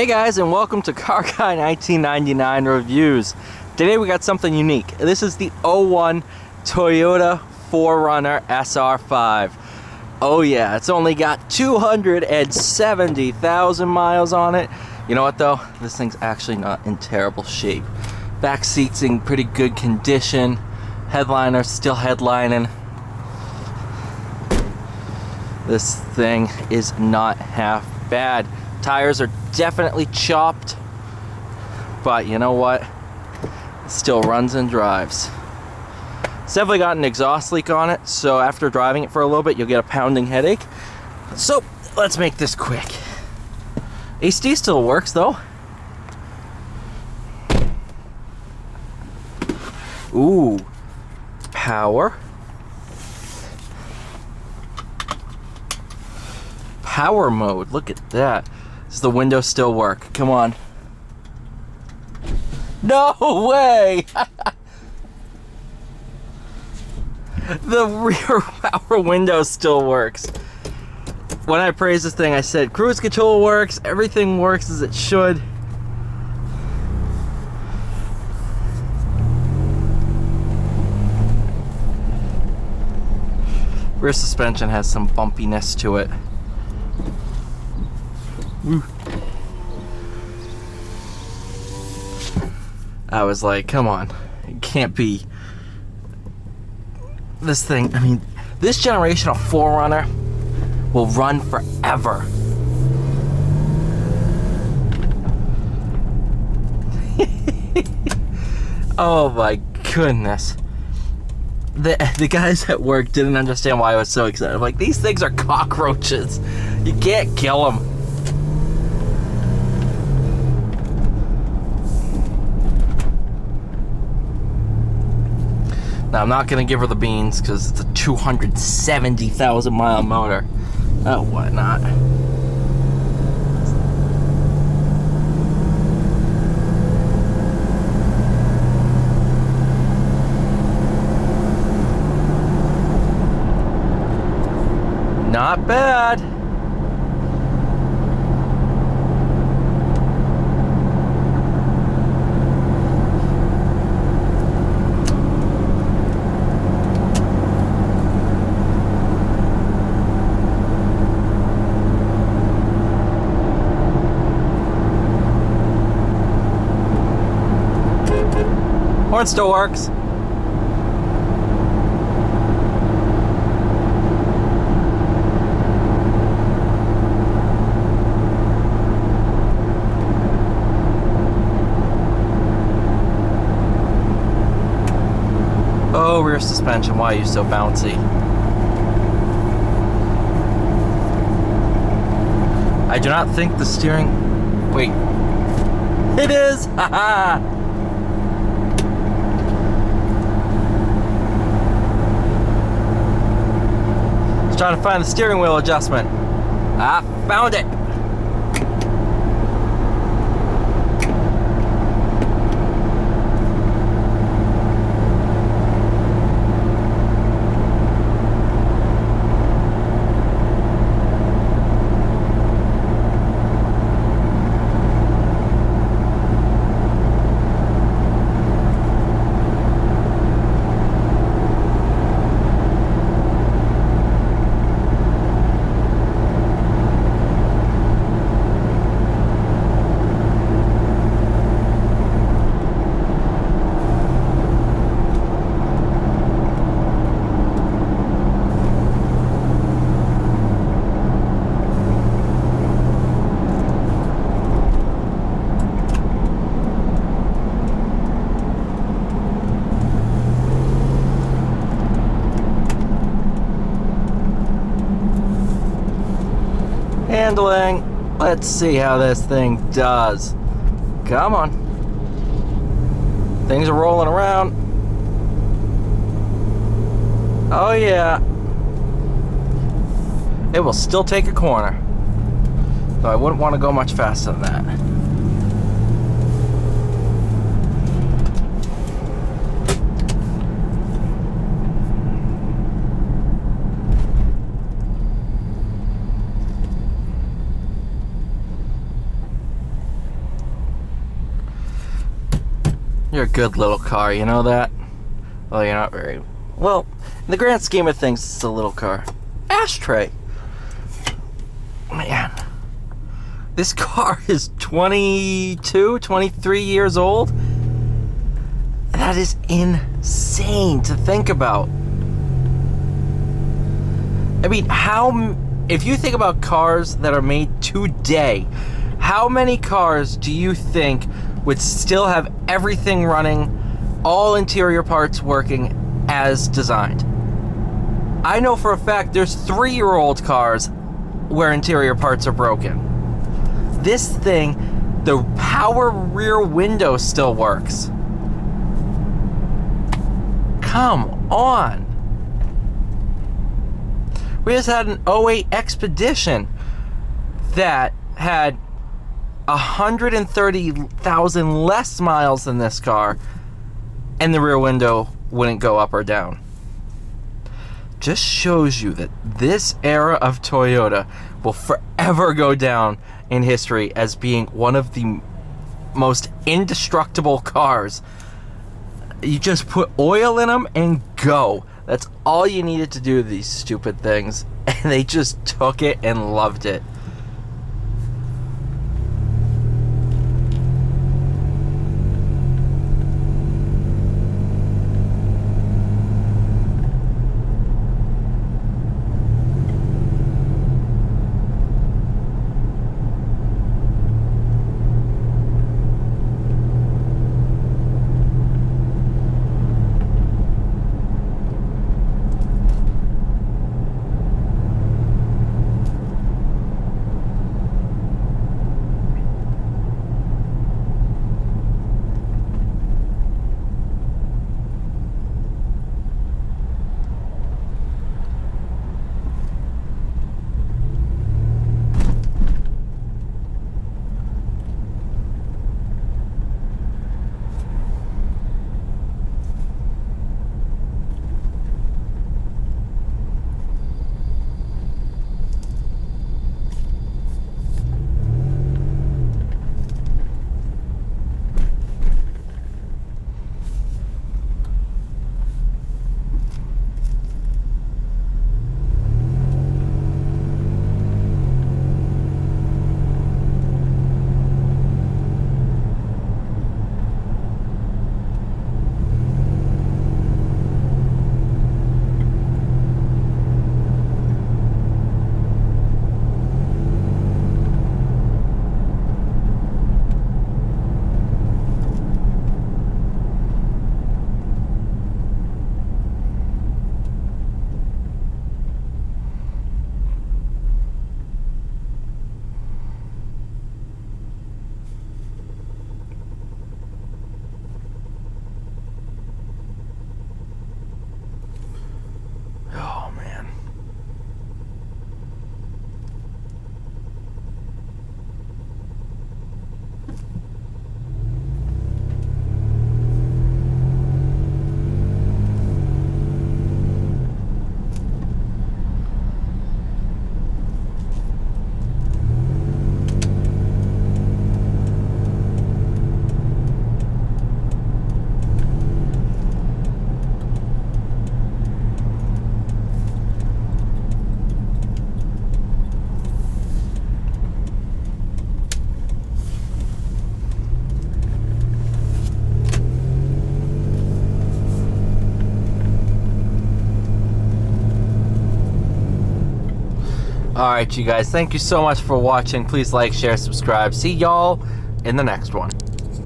Hey guys, and welcome to Car Guy 1999 Reviews. Today we got something unique. This is the 01 Toyota 4Runner SR5. Oh yeah, it's only got 270,000 miles on it. You know what though? This thing's actually not in terrible shape. Back seat's in pretty good condition. Headliner's still headlining. This thing is not half bad. Tires are definitely chopped, but you know what? It still runs and drives. It's definitely got an exhaust leak on it, so after driving it for a little bit, you'll get a pounding headache. So let's make this quick. AC still works though. Ooh, power. Power mode, look at that. Does the window still work? Come on. No way! The rear power window still works. When I praised this thing, I said cruise control works, everything works as it should. Rear suspension has some bumpiness to it. I was like, come on, it can't be. This thing, I mean, this generation of 4Runner will run forever. Oh my goodness. The guys at work didn't understand why I was so excited. I'm like, these things are cockroaches. You can't kill them. Now, I'm not going to give her the beans because it's a 270,000 mile motor. Oh, why not? Not bad. Horn still works. Oh, rear suspension, why are you so bouncy? I do not think the steering... Wait. It is! Haha! Trying to find the steering wheel adjustment. I found it. Handling. Let's see how this thing does. Come on. Things are rolling around. Oh yeah. It will still take a corner. Though I wouldn't want to go much faster than that. You're a good little car, you know that? Well, you're not very... Well, in the grand scheme of things, it's a little car. Ashtray. Man. This car is 22, 23 years old. That is insane to think about. I mean, if you think about cars that are made today, how many cars do you think would still have everything running, all interior parts working as designed? I know for a fact there's 3-year-old cars where interior parts are broken. This thing, the power rear window still works. Come on. We just had an 08 Expedition that had 130,000 less miles than this car, and the rear window wouldn't go up or down. Just shows you that this era of Toyota will forever go down in history as being one of the most indestructible cars. You just put oil in them and go. That's all you needed to do to these stupid things, and they just took it and loved it. Alright, you guys, thank you so much for watching. Please like, share, subscribe. See y'all in the next one.